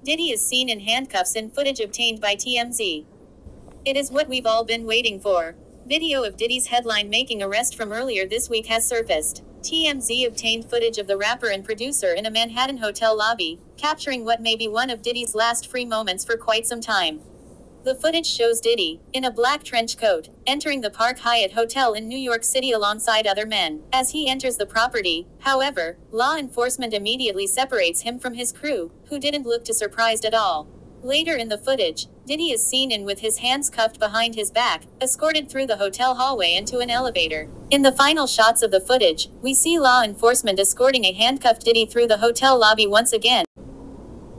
Diddy is seen in handcuffs in footage obtained by TMZ. It is what we've all been waiting for. Video of Diddy's headline-making arrest from earlier this week has surfaced. TMZ obtained footage of the rapper and producer in a Manhattan hotel lobby, capturing what may be one of Diddy's last free moments for quite some time. The footage shows Diddy, in a black trench coat, entering the Park Hyatt Hotel in New York City alongside other men. As he enters the property, however, law enforcement immediately separates him from his crew, who didn't look too surprised at all. Later in the footage, Diddy is seen in with his hands cuffed behind his back, escorted through the hotel hallway into an elevator. In the final shots of the footage, we see law enforcement escorting a handcuffed Diddy through the hotel lobby once again.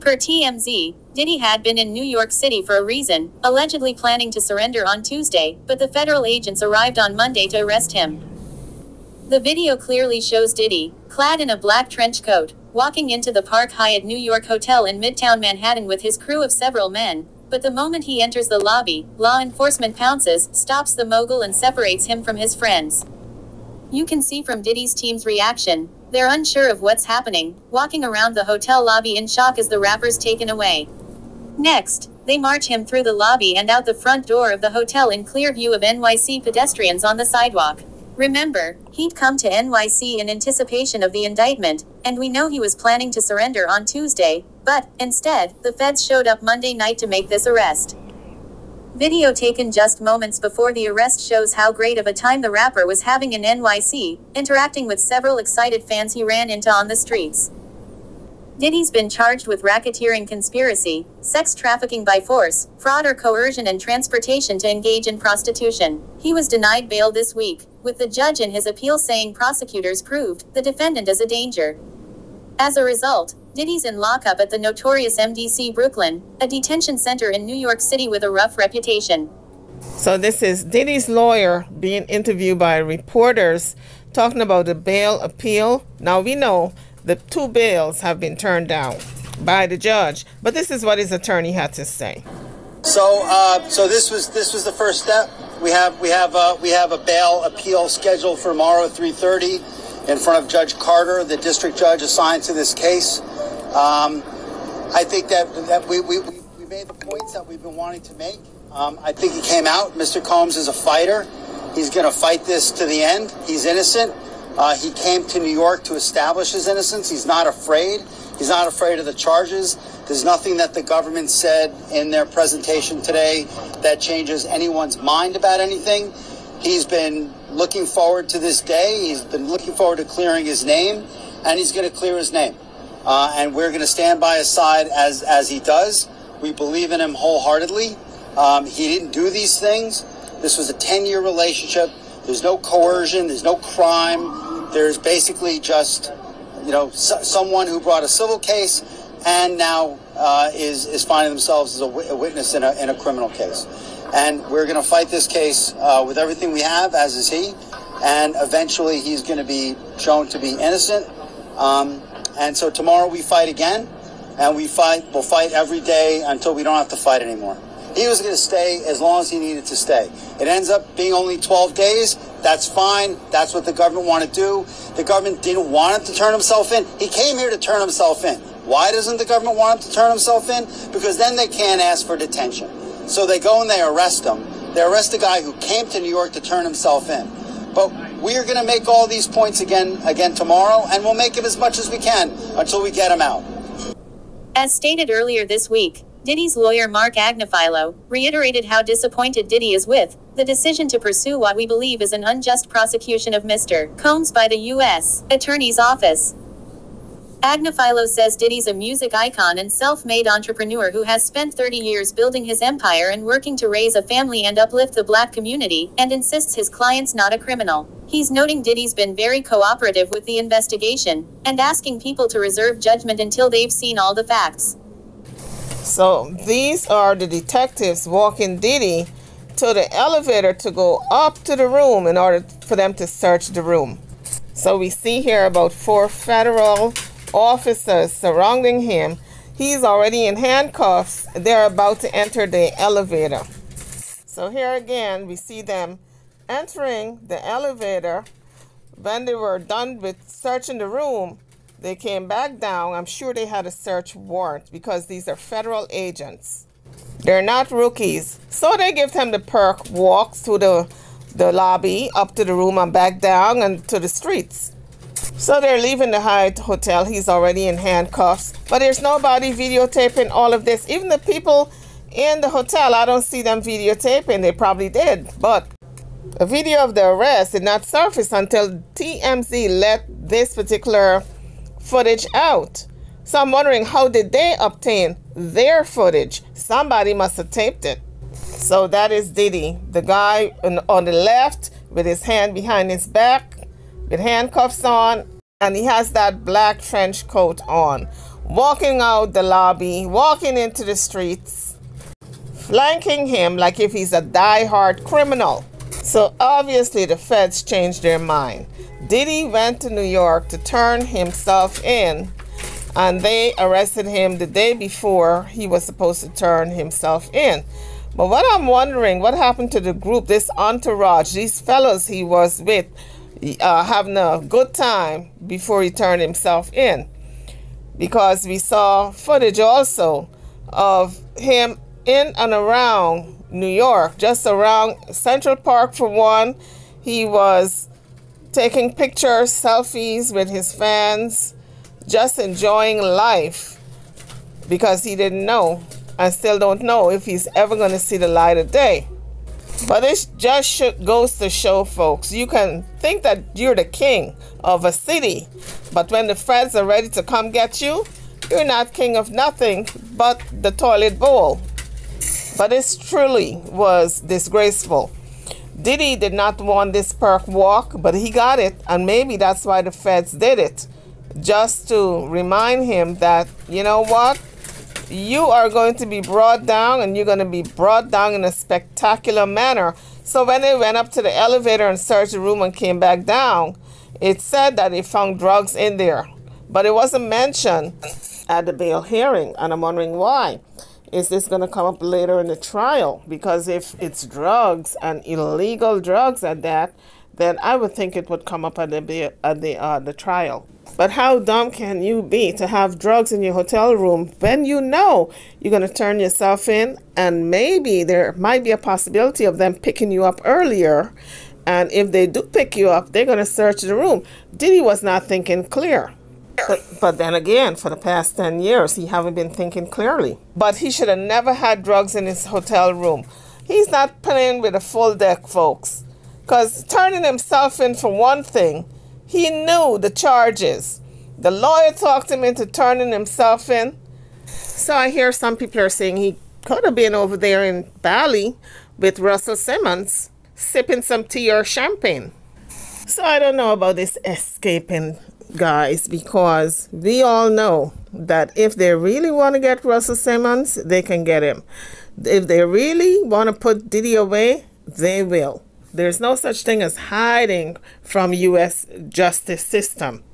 Per TMZ, Diddy had been in New York City for a reason, allegedly planning to surrender on Tuesday, but the federal agents arrived on Monday to arrest him. The video clearly shows Diddy, clad in a black trench coat, walking into the Park Hyatt New York Hotel in Midtown Manhattan with his crew of several men, but the moment he enters the lobby, law enforcement pounces, stops the mogul and separates him from his friends. You can see from Diddy's team's reaction, they're unsure of what's happening, walking around the hotel lobby in shock as the rapper's taken away. Next, they march him through the lobby and out the front door of the hotel in clear view of NYC pedestrians on the sidewalk. Remember, he'd come to NYC in anticipation of the indictment, and we know he was planning to surrender on Tuesday, but, instead, the feds showed up Monday night to make this arrest. Video taken just moments before the arrest shows how great of a time the rapper was having in NYC, interacting with several excited fans he ran into on the streets. Diddy's been charged with racketeering conspiracy, sex trafficking by force, fraud or coercion and transportation to engage in prostitution. He was denied bail this week, with the judge in his appeal saying prosecutors proved the defendant is a danger. As a result, Diddy's in lockup at the notorious MDC Brooklyn, a detention center in New York City with a rough reputation. So this is Diddy's lawyer being interviewed by reporters talking about the bail appeal. Now we know the 2 bails have been turned down by the judge, but this is what his attorney had to say. So this was the first step. We have a bail appeal scheduled for tomorrow at 3:30 in front of Judge Carter, the district judge assigned to this case. I think that we made the points that we've been wanting to make. I think he came out. Mr. Combs is a fighter. He's going to fight this to the end. He's innocent. He came to New York to establish his innocence. He's not afraid. He's not afraid of the charges. There's nothing that the government said in their presentation today that changes anyone's mind about anything. He's been looking forward to this day. He's been looking forward to clearing his name, and he's going to clear his name. And we're going to stand by his side as he does. We believe in him wholeheartedly. He didn't do these things. This was a 10-year relationship. There's no coercion. There's no crime. There's basically just, someone who brought a civil case and now is finding themselves as a witness in a criminal case. And we're going to fight this case with everything we have, as is he. And eventually he's going to be shown to be innocent. And so tomorrow we fight again, and we'll fight every day until we don't have to fight anymore. He was going to stay as long as he needed to stay. It ends up being only 12 days. That's fine. That's what the government wanted to do. The government didn't want him to turn himself in. He came here to turn himself in. Why doesn't the government want him to turn himself in? Because then they can't ask for detention. So they go and they arrest him. They arrest a guy who came to New York to turn himself in. But we are going to make all these points again tomorrow, and we'll make them as much as we can until we get him out. As stated earlier this week, Diddy's lawyer Mark Agnifilo reiterated how disappointed Diddy is with the decision to pursue what we believe is an unjust prosecution of Mr. Combs by the U.S. Attorney's Office. Agnifilo says Diddy's a music icon and self-made entrepreneur who has spent 30 years building his empire and working to raise a family and uplift the black community, and insists his client's not a criminal. He's noting Diddy's been very cooperative with the investigation, and asking people to reserve judgment until they've seen all the facts. So these are the detectives walking Diddy to the elevator to go up to the room in order for them to search the room. So we see here about 4 federal officers surrounding him. He's already in handcuffs. They're about to enter the elevator. So here again, we see them entering the elevator. When they were done with searching the room, They came back down. I'm sure they had a search warrant because these are federal agents. They're not rookies. So they give him the perk walks through the lobby, up to the room and back down and to the streets. So they're leaving the Hyatt Hotel. He's already in handcuffs. But there's nobody videotaping all of this. Even the people in the hotel, I don't see them videotaping. They probably did. But a video of the arrest did not surface until TMZ let this particular footage out. So I'm wondering, how did they obtain their footage? Somebody must have taped it. So that is Diddy, the guy on the left with his hand behind his back, with handcuffs on, and he has that black trench coat on, walking out the lobby, walking into the streets, flanking him like if he's a die-hard criminal. So obviously the feds changed their mind. Diddy went to New York to turn himself in, and they arrested him the day before he was supposed to turn himself in. But what I'm wondering, what happened to the group, this entourage, these fellows he was with, having a good time before he turned himself in? Because we saw footage also of him in and around New York, just around Central Park for one. He was taking pictures, selfies with his fans, just enjoying life, because he didn't know and still don't know if he's ever going to see the light of day. But it just goes to show, folks, you can think that you're the king of a city, but when the feds are ready to come get you, you're not king of nothing but the toilet bowl. But this truly was disgraceful. Diddy did not want this perk walk, but he got it, and maybe that's why the feds did it, just to remind him that, you know what, you are going to be brought down, and you're going to be brought down in a spectacular manner. So when they went up to the elevator and searched the room and came back down, it said that they found drugs in there, but it wasn't mentioned at the bail hearing, and I'm wondering why. Is this going to come up later in the trial? Because if it's drugs and illegal drugs at that, then I would think it would come up at the trial. But how dumb can you be to have drugs in your hotel room when you know you're going to turn yourself in, and maybe there might be a possibility of them picking you up earlier, and if they do pick you up, they're going to search the room. Diddy was not thinking clear. But then again, for the past 10 years, he haven't been thinking clearly. But he should have never had drugs in his hotel room. He's not playing with a full deck, folks. Because turning himself in for one thing, he knew the charges. The lawyer talked him into turning himself in. So I hear some people are saying he could have been over there in Bali with Russell Simmons, sipping some tea or champagne. So I don't know about this escaping, guys, because we all know that if they really want to get Russell Simmons, they can get him. If they really want to put Diddy away, they will. There's no such thing as hiding from U.S. justice system.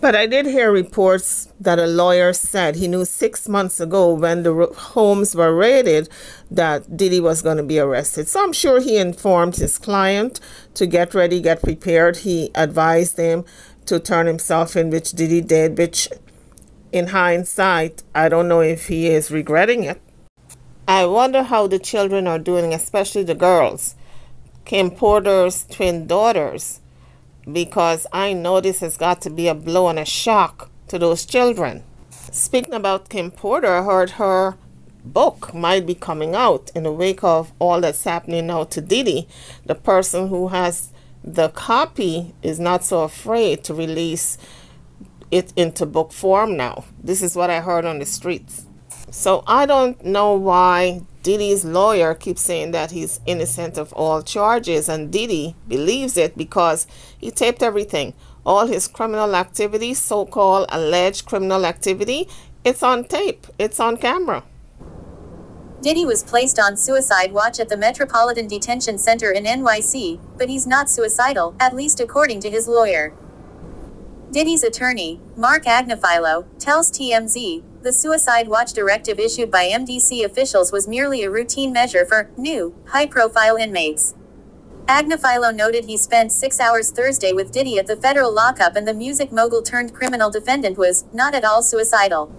But I did hear reports that a lawyer said he knew 6 months ago when the homes were raided that Diddy was going to be arrested. So I'm sure he informed his client to get ready, get prepared. He advised him to turn himself in, which Diddy did, which in hindsight, I don't know if he is regretting it. I wonder how the children are doing, especially the girls. Kim Porter's twin daughters, because I know this has got to be a blow and a shock to those children. Speaking about Kim Porter, I heard her book might be coming out in the wake of all that's happening now to Diddy. The person who has the copy is not so afraid to release it into book form now. This is what I heard on the streets. So I don't know why Diddy's lawyer keeps saying that he's innocent of all charges, and Diddy believes it because he taped everything. All his criminal activity, so-called alleged criminal activity, it's on tape. It's on camera. Diddy was placed on suicide watch at the Metropolitan Detention Center in NYC, but he's not suicidal, at least according to his lawyer. Diddy's attorney, Mark Agnifilo, tells TMZ, the suicide watch directive issued by MDC officials was merely a routine measure for new, high-profile inmates. Agnifilo noted he spent 6 hours Thursday with Diddy at the federal lockup, and the music mogul turned criminal defendant was not at all suicidal.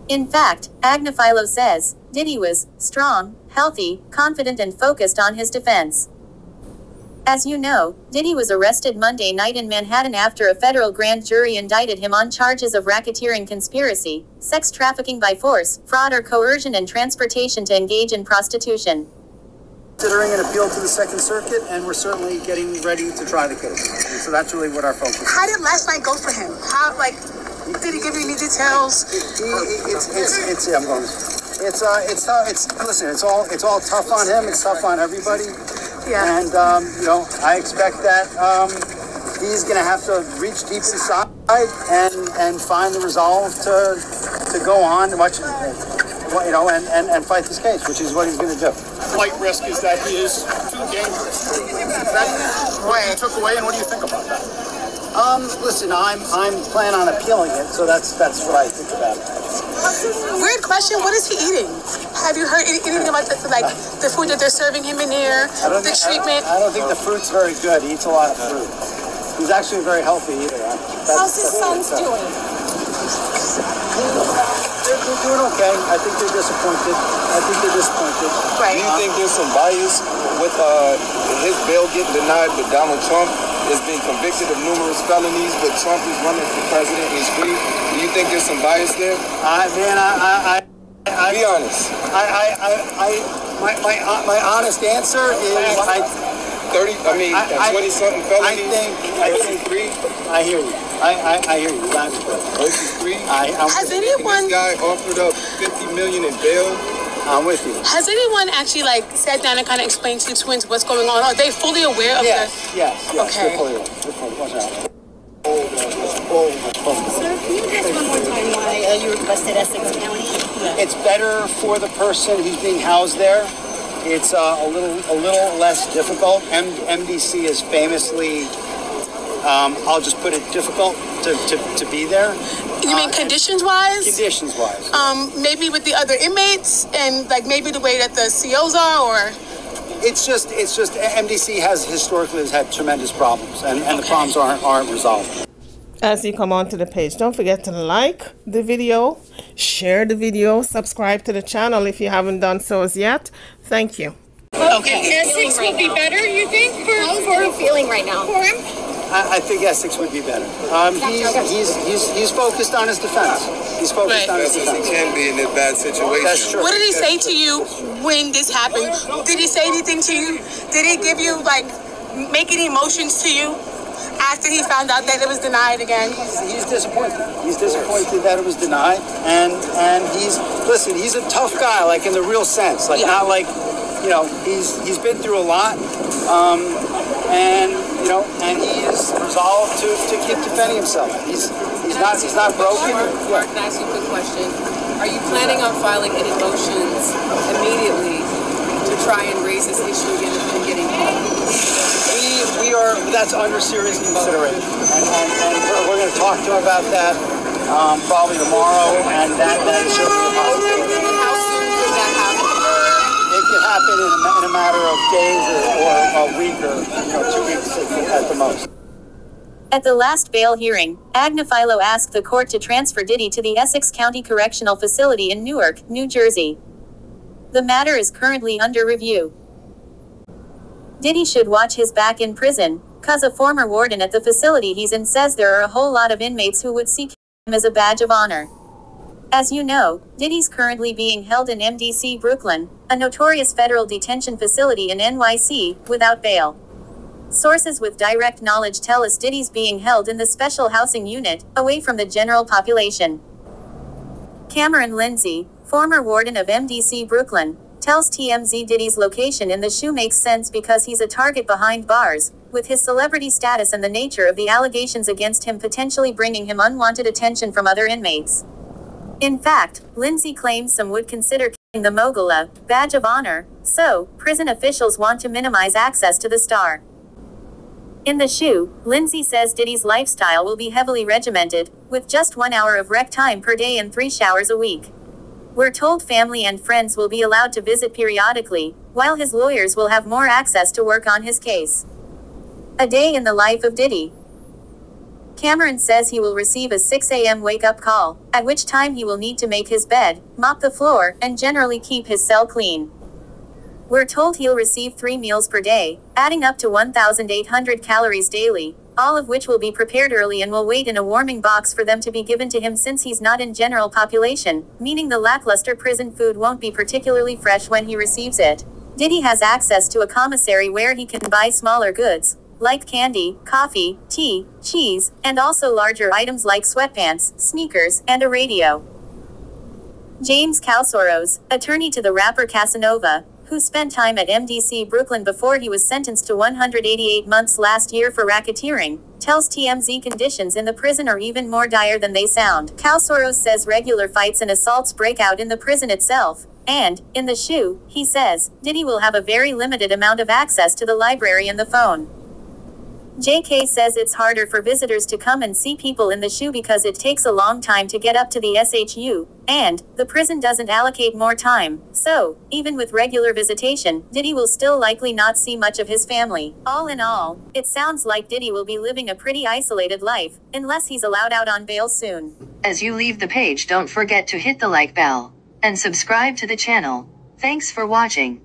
In fact, Agnifilo says, Diddy was strong, healthy, confident and focused on his defense. As you know, Diddy was arrested Monday night in Manhattan after a federal grand jury indicted him on charges of racketeering conspiracy, sex trafficking by force, fraud or coercion and transportation to engage in prostitution. Considering an appeal to the Second Circuit, and we're certainly getting ready to try the case. And so that's really what our focus is. How did last night go for him? How, did he give you any details? Listen, it's all tough on him. It's tough on everybody. Yeah. And, I expect that he's going to have to reach deep inside and find the resolve to go on and fight this case, which is what he's going to do. Flight risk is that he is too dangerous. That what you took away, and what do you think about that? Listen, I'm planning on appealing it, so that's what I think about it. Weird question. What is he eating? Have you heard anything about the food that they're serving him in here? The treatment? I don't think the fruit's very good. He eats a lot of fruit. He's actually a very healthy eater. How's his sons doing? They're doing okay. I think they're disappointed. Right. Do you think there's some bias with his bail getting denied, but Donald Trump is being convicted of numerous felonies, but Trump is running for president and he's free? Do you think there's some bias there? Be honest. My honest answer is 20-something felonies. I think free. I hear you. I hear you. Versus free. Has anyone? This guy offered up $50 million in bail. I'm with you. Has anyone actually sat down and kind of explained to the twins what's going on? Are they fully aware of Yes. Okay. They're fully aware. Sir, can you address one more time why you requested Essex County? It's better for the person who's being housed there. It's a little less difficult. MDC is famously, I'll just put it, difficult to be there. You mean conditions-wise? Conditions-wise. Maybe with the other inmates and maybe the way that the COs are, or? It's just MDC has historically had tremendous problems, and the problems aren't resolved. As you come onto the page, don't forget to like the video, share the video, subscribe to the channel if you haven't done so as yet. Thank you. Okay. Essex will be better, you think? How are you feeling right now? For him? I think Essex would be better. He's focused on his defense. He's focused on his defense. He can be in a bad situation. That's true. What did he say to you when this happened? Did he say anything to you? Did he give you, make any emotions to you after he found out that it was denied again? He's disappointed. He's disappointed that it was denied. And he's a tough guy, in the real sense. Not he's been through a lot. And he is resolved to keep defending himself. He's not broken. Mark, can I ask you a quick question? Are you planning on filing any motions immediately to try and raise this issue again and getting home? We are. That's under serious consideration, and we're going to talk to him about that probably tomorrow, and that is certainly a possibility. And how soon could that happen? It could happen in a matter of days or a week or 2 weeks at the most. At the last bail hearing, Agnifilo asked the court to transfer Diddy to the Essex County Correctional Facility in Newark, New Jersey. The matter is currently under review. Diddy should watch his back in prison, cause a former warden at the facility he's in says there are a whole lot of inmates who would see him as a badge of honor. As you know, Diddy's currently being held in MDC Brooklyn, a notorious federal detention facility in NYC, without bail. Sources with direct knowledge tell us Diddy's being held in the special housing unit, away from the general population. Cameron Lindsay, former warden of MDC Brooklyn, tells TMZ Diddy's location in the SHU makes sense because he's a target behind bars, with his celebrity status and the nature of the allegations against him potentially bringing him unwanted attention from other inmates. In fact, Lindsay claims some would consider giving the mogul a badge of honor, so prison officials want to minimize access to the star. In the SHU, Lindsay says Diddy's lifestyle will be heavily regimented, with just 1 hour of rec time per day and 3 showers a week. We're told family and friends will be allowed to visit periodically, while his lawyers will have more access to work on his case. A day in the life of Diddy. Cameron says he will receive a 6 a.m. wake-up call, at which time he will need to make his bed, mop the floor, and generally keep his cell clean. We're told he'll receive 3 meals per day, adding up to 1,800 calories daily, all of which will be prepared early and will wait in a warming box for them to be given to him since he's not in general population, meaning the lackluster prison food won't be particularly fresh when he receives it. Diddy has access to a commissary where he can buy smaller goods, like candy, coffee, tea, cheese, and also larger items like sweatpants, sneakers, and a radio. James Calsoros, attorney to the rapper Casanova, who spent time at MDC Brooklyn before he was sentenced to 188 months last year for racketeering, tells TMZ conditions in the prison are even more dire than they sound. Calsoros says regular fights and assaults break out in the prison itself, and, in the SHU, he says, Diddy will have a very limited amount of access to the library and the phone. JK says it's harder for visitors to come and see people in the SHU because it takes a long time to get up to the SHU, and the prison doesn't allocate more time. So, even with regular visitation, Diddy will still likely not see much of his family. All in all, it sounds like Diddy will be living a pretty isolated life, unless he's allowed out on bail soon. As you leave the page, don't forget to hit the like bell and subscribe to the channel. Thanks for watching.